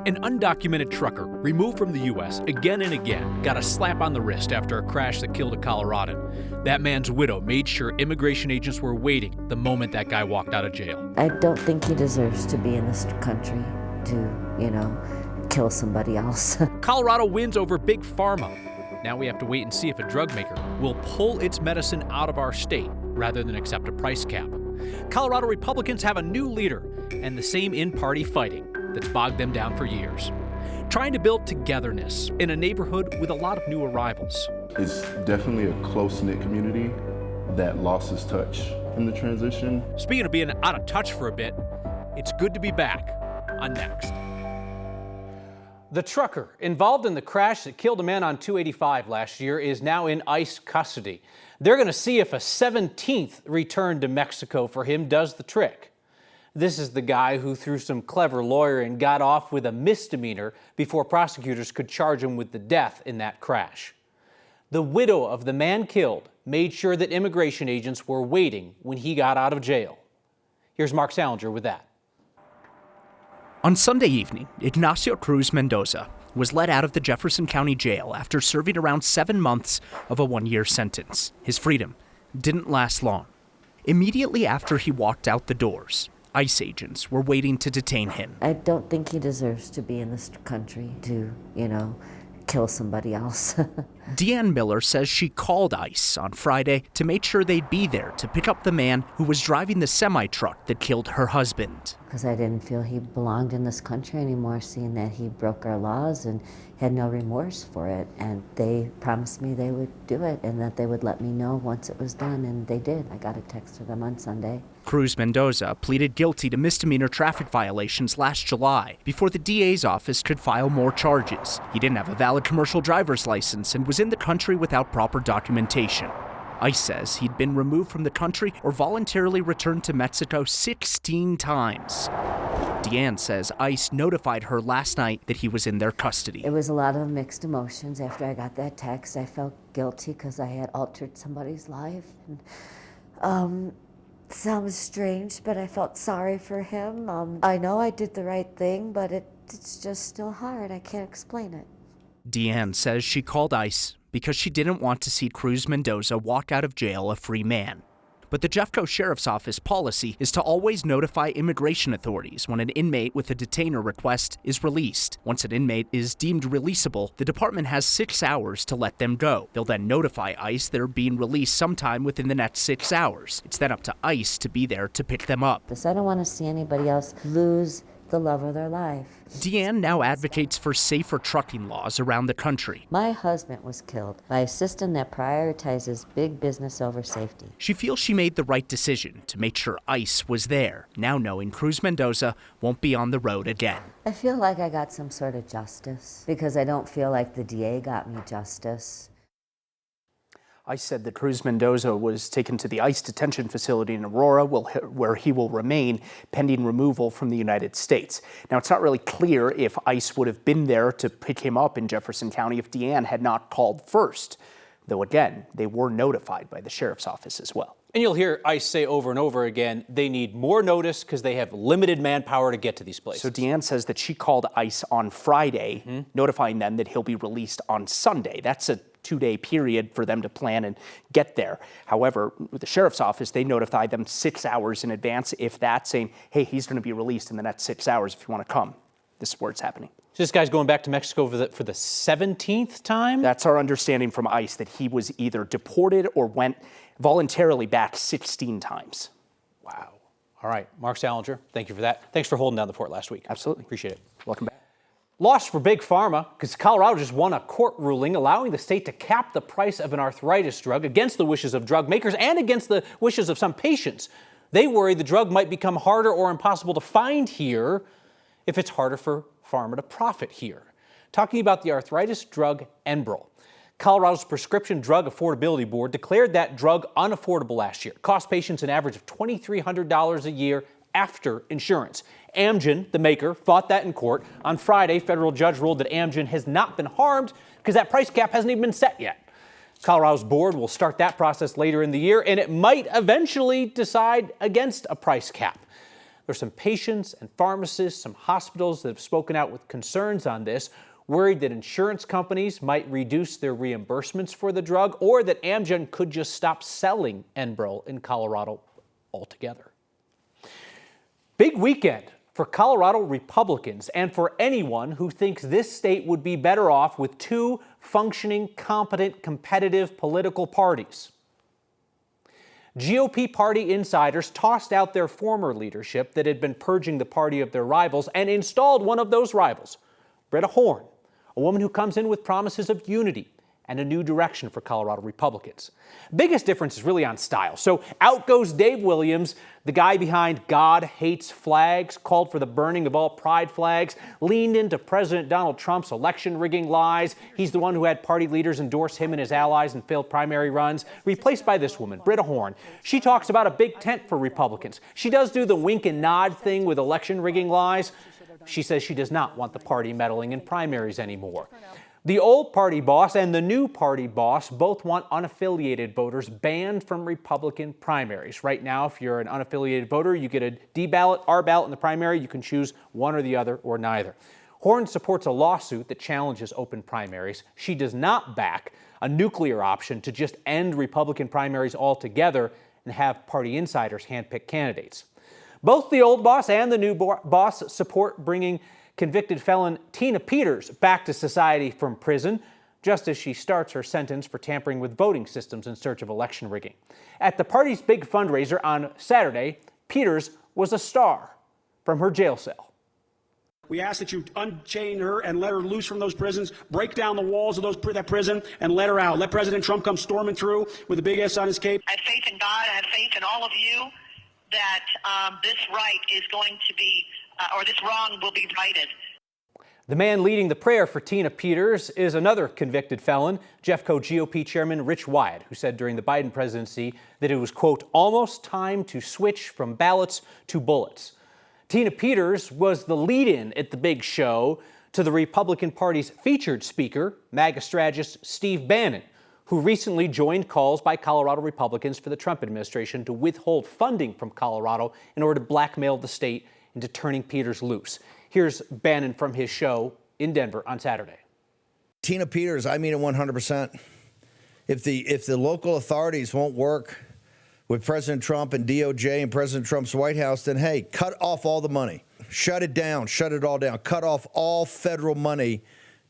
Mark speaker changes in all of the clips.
Speaker 1: An undocumented trucker removed from the U.S. again and again got a slap on the wrist after a crash that killed a Coloradan. That man's widow made sure immigration agents were waiting the moment that guy walked out of jail.
Speaker 2: I don't think he deserves to be in this country to, kill somebody else.
Speaker 1: Colorado wins over Big Pharma. Now we have to wait and see if a drug maker will pull its medicine out of our state rather than accept a price cap. Colorado Republicans have a new leader and the same in-party fighting that's bogged them down for years. Trying to build togetherness in a neighborhood with a lot of new arrivals.
Speaker 3: It's definitely a close-knit community that lost its touch in the transition.
Speaker 1: Speaking of being out of touch for a bit, it's good to be back on Next.
Speaker 4: The trucker involved in the crash that killed a man on 285 last year is now in ICE custody. They're going to see if a 17th return to Mexico for him does the trick. This is the guy who, through some clever lawyering, got off with a misdemeanor before prosecutors could charge him with the death in that crash. The widow of the man killed made sure that immigration agents were waiting when he got out of jail. Here's Mark Salinger with that.
Speaker 5: On Sunday evening, Ignacio Cruz Mendoza was let out of the Jefferson County Jail after serving around 7 months of a 1-year sentence. His freedom didn't last long. Immediately after he walked out the doors, ICE agents were waiting to detain him.
Speaker 2: I don't think he deserves to be in this country to, kill somebody else.
Speaker 5: Deanne Miller says she called ICE on Friday to make sure they'd be there to pick up the man who was driving the semi-truck that killed her husband.
Speaker 2: Because I didn't feel he belonged in this country anymore, seeing that he broke our laws and had no remorse for it. And they promised me they would do it and that they would let me know once it was done, and they did. I got a text from them on Sunday.
Speaker 5: Cruz Mendoza pleaded guilty to misdemeanor traffic violations last July before the DA's office could file more charges. He didn't have a valid commercial driver's license and was in the country without proper documentation. ICE says he'd been removed from the country or voluntarily returned to Mexico 16 times. Deanne says ICE notified her last night that he was in their custody.
Speaker 2: It was a lot of mixed emotions. After I got that text, I felt guilty because I had altered somebody's life. And, sounds strange, but I felt sorry for him. I know I did the right thing, but it's just still hard. I can't explain it.
Speaker 5: Deanne says she called ICE because she didn't want to see Cruz Mendoza walk out of jail a free man. But the Jeffco Sheriff's Office policy is to always notify immigration authorities when an inmate with a detainer request is released. Once an inmate is deemed releasable, the department has 6 hours to let them go. They'll then notify ICE they're being released sometime within the next 6 hours. It's then up to ICE to be there to pick them up.
Speaker 2: I don't want to see anybody else lose the love of their life.
Speaker 5: Deanne now advocates for safer trucking laws around the country.
Speaker 2: My husband was killed by a system that prioritizes big business over safety.
Speaker 5: She feels she made the right decision to make sure ICE was there, now knowing Cruz Mendoza won't be on the road again.
Speaker 2: I feel like I got some sort of justice because I don't feel like the DA got me justice.
Speaker 5: ICE said that Cruz Mendoza was taken to the ICE detention facility in Aurora, where he will remain pending removal from the United States. Now, it's not really clear if ICE would have been there to pick him up in Jefferson County if Deanne had not called first, though again, they were notified by the sheriff's office as well.
Speaker 4: And you'll hear ICE say over and over again, they need more notice because they have limited manpower to get to these places.
Speaker 5: So Deanne says that she called ICE on Friday, notifying them that he'll be released on Sunday. That's a 2-day period for them to plan and get there. However, with the sheriff's office, they notify them 6 hours in advance, if that, saying, hey, he's going to be released in the next 6 hours if you want to come. This is where it's happening.
Speaker 4: So this guy's going back to Mexico for the 17th time?
Speaker 5: That's our understanding from ICE, that he was either deported or went voluntarily back 16 times.
Speaker 4: Wow. All right. Mark Salinger, thank you for that. Thanks for holding down the fort last week.
Speaker 5: Absolutely.
Speaker 4: Appreciate it.
Speaker 5: Welcome back.
Speaker 4: Loss for Big Pharma, because Colorado just won a court ruling allowing the state to cap the price of an arthritis drug against the wishes of drug makers and against the wishes of some patients. They worry the drug might become harder or impossible to find here if it's harder for pharma to profit here. Talking about the arthritis drug Enbrel. Colorado's Prescription Drug Affordability Board declared that drug unaffordable last year. Cost patients an average of $2,300 a year after insurance. Amgen, the maker, fought that in court. On Friday, federal judge ruled that Amgen has not been harmed because that price cap hasn't even been set yet. Colorado's board will start that process later in the year, and it might eventually decide against a price cap. There's some patients and pharmacists, some hospitals that have spoken out with concerns on this, worried that insurance companies might reduce their reimbursements for the drug or that Amgen could just stop selling Enbrel in Colorado altogether. Big weekend for Colorado Republicans and for anyone who thinks this state would be better off with two functioning, competent, competitive political parties. GOP party insiders tossed out their former leadership that had been purging the party of their rivals and installed one of those rivals, Britta Horn, a woman who comes in with promises of unity and a new direction for Colorado Republicans. Biggest difference is really on style. So out goes Dave Williams, the guy behind God Hates Flags, called for the burning of all pride flags, leaned into President Donald Trump's election rigging lies. He's the one who had party leaders endorse him and his allies in failed primary runs, replaced by this woman, Britta Horn. She talks about a big tent for Republicans. She does do the wink and nod thing with election rigging lies. She says she does not want the party meddling in primaries anymore. The old party boss and the new party boss both want unaffiliated voters banned from Republican primaries. Right now, if you're an unaffiliated voter, you get a D ballot, R ballot in the primary. You can choose one or the other or neither. Horn supports a lawsuit that challenges open primaries. She does not back a nuclear option to just end Republican primaries altogether and have party insiders handpick candidates. Both the old boss and the new boss support bringing convicted felon Tina Peters back to society from prison, just as she starts her sentence for tampering with voting systems in search of election rigging. At the party's big fundraiser on Saturday, Peters was a star from her jail cell.
Speaker 6: We ask that you unchain her and let her loose from those prisons, break down the walls of that prison, and let her out. Let President Trump come storming through with a big S on his cape.
Speaker 7: I have faith in God. I have faith in all of you that this right is going to be, or this wrong will be righted.
Speaker 4: The man leading the prayer for Tina Peters is another convicted felon, Jeffco GOP Chairman Rich Wyatt, who said during the Biden presidency that it was, quote, almost time to switch from ballots to bullets. Tina Peters was the lead-in at the big show to the Republican Party's featured speaker, MAGA strategist Steve Bannon, who recently joined calls by Colorado Republicans for the Trump administration to withhold funding from Colorado in order to blackmail the state into turning Peters loose. Here's Bannon from his show in Denver on Saturday.
Speaker 8: Tina Peters, I mean it 100%. If the local authorities won't work with President Trump and DOJ and President Trump's White House, then hey, cut off all the money. Shut it down. Shut it all down. Cut off all federal money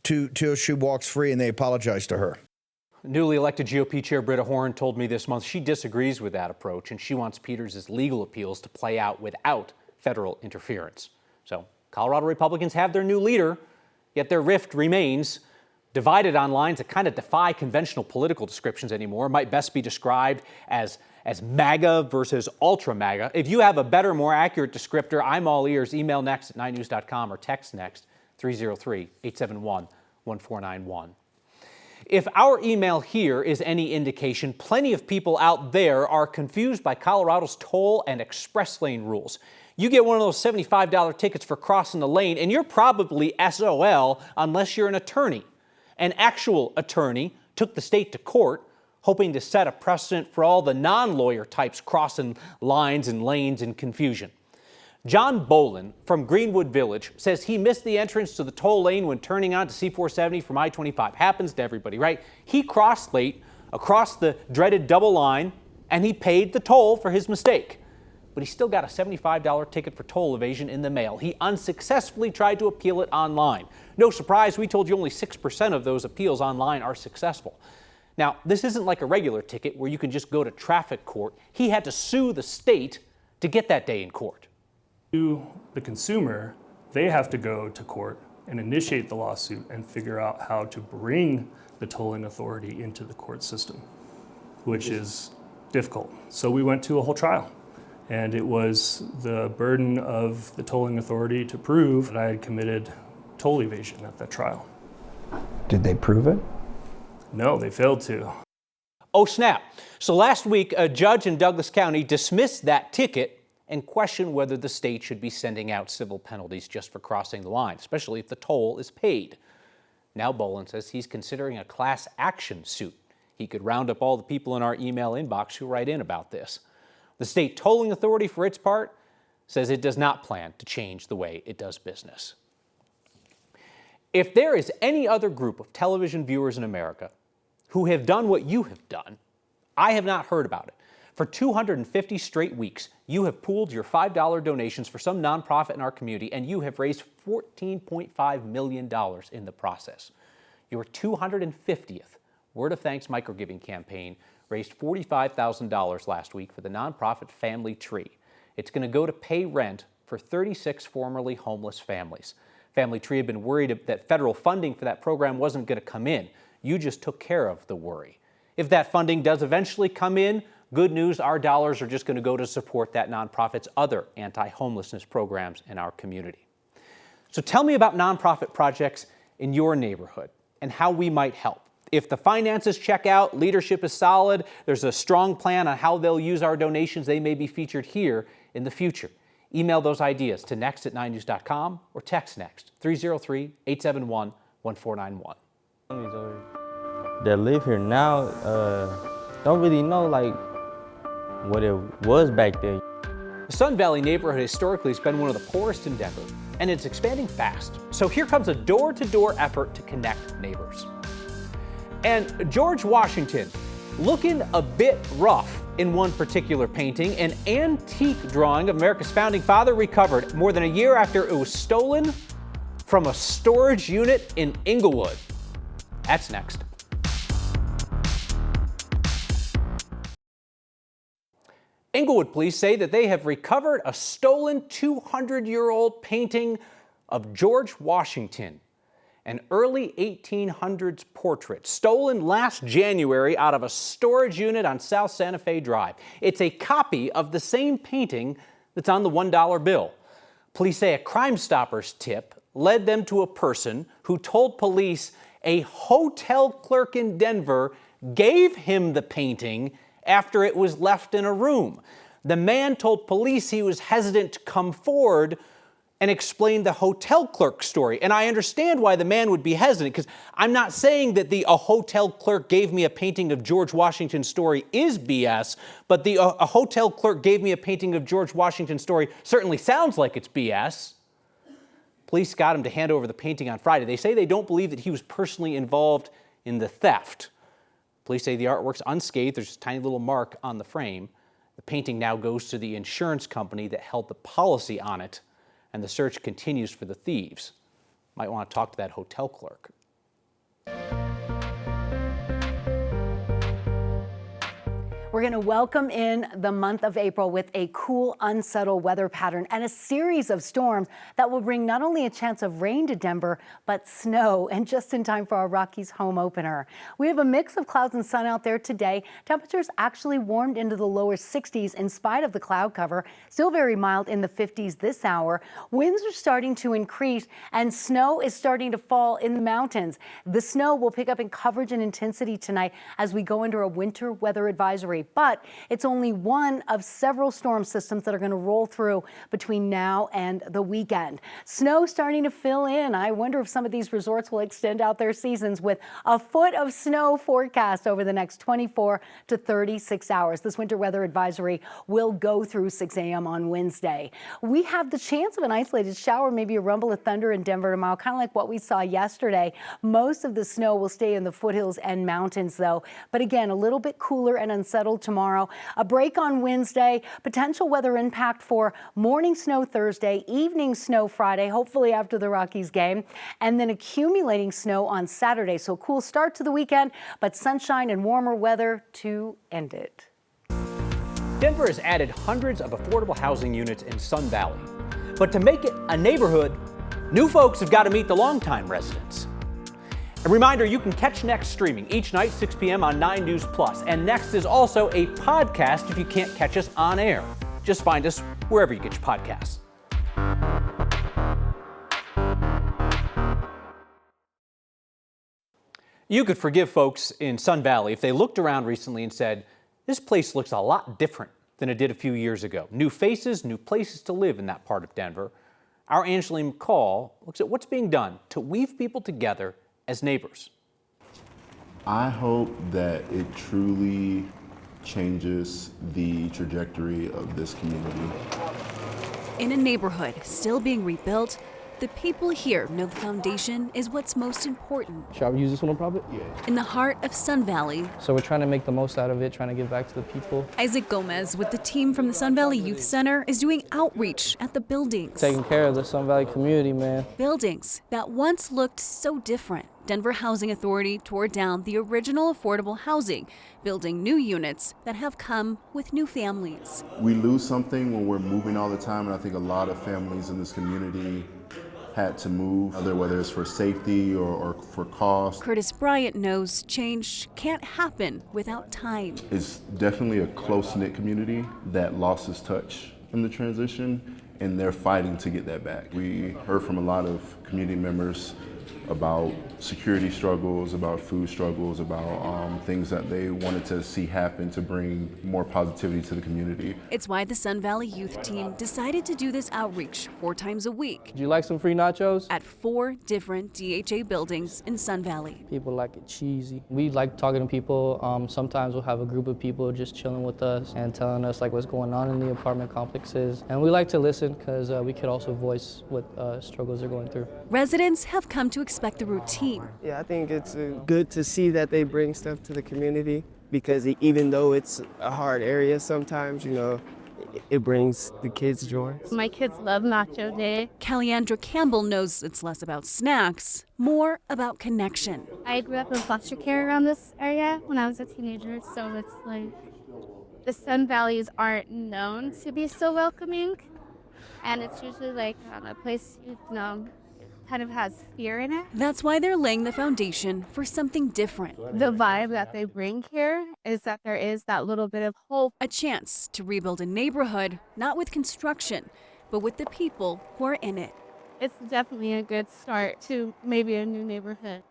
Speaker 8: till she walks free, and they apologize to her.
Speaker 4: Newly elected GOP Chair Britta Horn told me this month she disagrees with that approach, and she wants Peters' legal appeals to play out without federal interference. So Colorado Republicans have their new leader, yet their rift remains. Divided on lines that kind of defy conventional political descriptions anymore, might best be described as MAGA versus ultra MAGA. If you have a better, more accurate descriptor, I'm all ears. Email next@9news.com or text next 303-871-1491. If our email here is any indication, plenty of people out there are confused by Colorado's toll and express lane rules. You get one of those $75 tickets for crossing the lane, and you're probably SOL unless you're an attorney. An actual attorney took the state to court, hoping to set a precedent for all the non-lawyer types crossing lines and lanes in confusion. John Bolin from Greenwood Village says he missed the entrance to the toll lane when turning onto C-470 from I-25. Happens to everybody, right? He crossed late across the dreaded double line, and he paid the toll for his mistake. But he still got a $75 ticket for toll evasion in the mail. He unsuccessfully tried to appeal it online. No surprise, we told you only 6% of those appeals online are successful. Now, this isn't like a regular ticket where you can just go to traffic court. He had to sue the state to get that day in court.
Speaker 9: To the consumer, they have to go to court and initiate the lawsuit and figure out how to bring the tolling authority into the court system, which is difficult. So we went to a whole trial, and it was the burden of the tolling authority to prove that I had committed toll evasion at that trial.
Speaker 10: Did they prove it?
Speaker 9: No, they failed to.
Speaker 4: Oh, snap. So last week, a judge in Douglas County dismissed that ticket and questioned whether the state should be sending out civil penalties just for crossing the line, especially if the toll is paid. Now Bolin says he's considering a class action suit. He could round up all the people in our email inbox who write in about this. The state tolling authority, for its part, says it does not plan to change the way it does business. If there is any other group of television viewers in America who have done what you have done, I have not heard about it. For 250 straight weeks, you have pooled your $5 donations for some nonprofit in our community, and you have raised $14.5 million in the process. Your 250th Word of Thanks microgiving campaign raised $45,000 last week for the nonprofit Family Tree. It's going to go to pay rent for 36 formerly homeless families. Family Tree had been worried that federal funding for that program wasn't going to come in. You just took care of the worry. If that funding does eventually come in, good news, our dollars are just going to go to support that nonprofit's other anti-homelessness programs in our community. So tell me about nonprofit projects in your neighborhood and how we might help. If the finances check out, leadership is solid, there's a strong plan on how they'll use our donations, they may be featured here in the future. Email those ideas to next@9news.com or text NEXT 303-871-1491.
Speaker 11: That live here now don't really know like what it was back then.
Speaker 4: The Sun Valley neighborhood historically has been one of the poorest in Denver, and it's expanding fast. So here comes a door-to-door effort to connect neighbors. And George Washington, looking a bit rough in one particular painting, an antique drawing of America's founding father recovered more than a year after it was stolen from a storage unit in Inglewood. That's next. Inglewood police say that they have recovered a stolen 200-year-old painting of George Washington, an early 1800s portrait stolen last January out of a storage unit on South Santa Fe Drive. It's a copy of the same painting that's on the $1 bill. Police say a Crime Stoppers tip led them to a person who told police a hotel clerk in Denver gave him the painting after it was left in a room. The man told police he was hesitant to come forward and explain the hotel clerk story. And I understand why the man would be hesitant, because I'm not saying that a hotel clerk gave me a painting of George Washington's story is BS, but a hotel clerk gave me a painting of George Washington's story certainly sounds like it's BS. Police got him to hand over the painting on Friday. They say they don't believe that he was personally involved in the theft. Police say the artwork's unscathed. There's a tiny little mark on the frame. The painting now goes to the insurance company that held the policy on it, and the search continues for the thieves. Might want to talk to that hotel clerk.
Speaker 12: We're going to welcome in the month of April with a cool, unsettled weather pattern and a series of storms that will bring not only a chance of rain to Denver, but snow, and just in time for our Rockies home opener. We have a mix of clouds and sun out there today. Temperatures actually warmed into the lower 60s in spite of the cloud cover. Still very mild in the 50s this hour. Winds are starting to increase and snow is starting to fall in the mountains. The snow will pick up in coverage and intensity tonight as we go into a winter weather advisory. But it's only one of several storm systems that are going to roll through between now and the weekend. Snow starting to fill in. I wonder if some of these resorts will extend out their seasons with a foot of snow forecast over the next 24 to 36 hours. This winter weather advisory will go through 6 a.m. on Wednesday. We have the chance of an isolated shower, maybe a rumble of thunder in Denver tomorrow, kind of like what we saw yesterday. Most of the snow will stay in the foothills and mountains, though. But again, a little bit cooler and unsettled tomorrow. A break on Wednesday, potential weather impact for morning snow Thursday, evening snow Friday, hopefully after the Rockies game, and then accumulating snow on Saturday. So cool start to the weekend, but sunshine and warmer weather to end it.
Speaker 4: Denver has added hundreds of affordable housing units in Sun Valley. But to make it a neighborhood, new folks have got to meet the longtime residents. A reminder, you can catch Next streaming each night, 6 p.m. on 9 News Plus. And Next is also a podcast if you can't catch us on air. Just find us wherever you get your podcasts. You could forgive folks in Sun Valley if they looked around recently and said, this place looks a lot different than it did a few years ago. New faces, new places to live in that part of Denver. Our Angeline McCall looks at what's being done to weave people together as neighbors.
Speaker 3: I hope that it truly changes the trajectory of this community.
Speaker 13: In a neighborhood still being rebuilt, the people here know the foundation is what's most important.
Speaker 14: Should I use this one on profit? Yeah.
Speaker 13: In the heart of Sun Valley,
Speaker 14: So we're trying to make the most out of it, trying to give back to the people.
Speaker 13: Isaac Gomez with the team from the Sun Valley Youth Center is doing outreach at the buildings.
Speaker 14: Taking care of the Sun Valley community, man.
Speaker 13: Buildings that once looked so different. Denver Housing Authority tore down the original affordable housing, building new units that have come with new families.
Speaker 3: We lose something when we're moving all the time, and I think a lot of families in this community had to move, whether it's for safety or for cost.
Speaker 13: Curtis Bryant knows change can't happen without time.
Speaker 3: It's definitely a close-knit community that lost its touch in the transition, and they're fighting to get that back. We heard from a lot of community members about security struggles, about food struggles, about things that they wanted to see happen to bring more positivity to the community.
Speaker 13: It's why the Sun Valley Youth Team decided to do this outreach 4 times a week.
Speaker 14: Would you like some free nachos?
Speaker 13: At 4 different DHA buildings in Sun Valley.
Speaker 14: People like it cheesy. We like talking to people. Sometimes we'll have a group of people just chilling with us and telling us like what's going on in the apartment complexes. And we like to listen because we could also voice what struggles they're going through.
Speaker 13: Residents have come to expect the routine.
Speaker 15: Yeah, I think it's good to see that they bring stuff to the community because even though it's a hard area sometimes, you know, it brings the kids joy.
Speaker 16: My kids love Nacho Day.
Speaker 13: Calliandra Campbell knows it's less about snacks, more about connection.
Speaker 16: I grew up in foster care around this area when I was a teenager, so it's like the Sun Valleys aren't known to be so welcoming, and it's usually like a place, you know, kind of has fear in it.
Speaker 13: That's why they're laying the foundation for something different.
Speaker 16: The vibe that they bring here is that there is that little bit of hope.
Speaker 13: A chance to rebuild a neighborhood, not with construction, but with the people who are in it.
Speaker 16: It's definitely a good start to maybe a new neighborhood.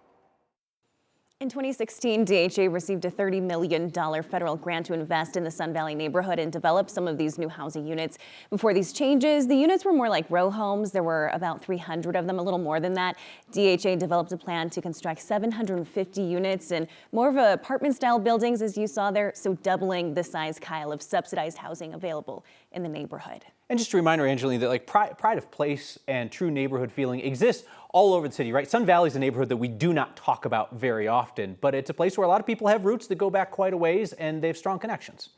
Speaker 17: In 2016, DHA received a $30 million federal grant to invest in the Sun Valley neighborhood and develop some of these new housing units. Before these changes, the units were more like row homes. There were about 300 of them, a little more than that. DHA developed a plan to construct 750 units and more of apartment-style buildings, as you saw there, so doubling the size, Kyle, of subsidized housing available in the neighborhood.
Speaker 4: And just a reminder, Angelina, that like pride of place and true neighborhood feeling exists all over the city, right? Sun Valley is a neighborhood that we do not talk about very often, but it's a place where a lot of people have roots that go back quite a ways and they have strong connections.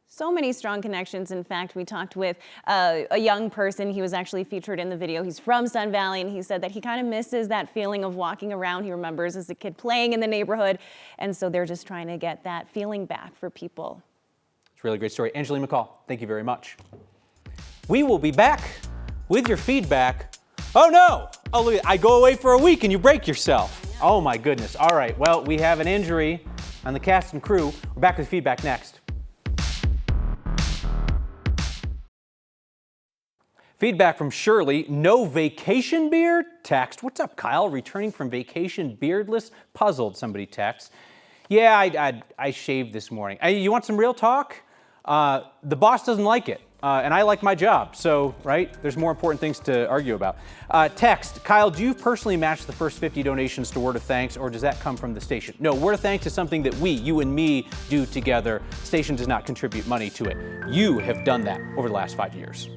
Speaker 17: So many strong connections. In fact, we talked with a young person. He was actually featured in the video. He's from Sun Valley, and he said that he kind of misses that feeling of walking around. He remembers as a kid playing in the neighborhood, and so they're just trying to get that feeling back for people.
Speaker 4: It's a really great story. Angelina McCall, thank you very much. We will be back with your feedback. Oh no! Oh, look, I go away for a week and you break yourself. Oh my goodness. All right, well, we have an injury on the cast and crew. We're back with feedback next. Feedback from Shirley, no vacation beard? Text. What's up, Kyle? Returning from vacation beardless? Puzzled, somebody texts. Yeah, I shaved this morning. You want some real talk? The boss doesn't like it. And I like my job, so, right, there's more important things to argue about. Text, Kyle, do you personally match the first 50 donations to Word of Thanks, or does that come from the station? No, Word of Thanks is something that we, you and me, do together. Station does not contribute money to it. You have done that over the last 5 years.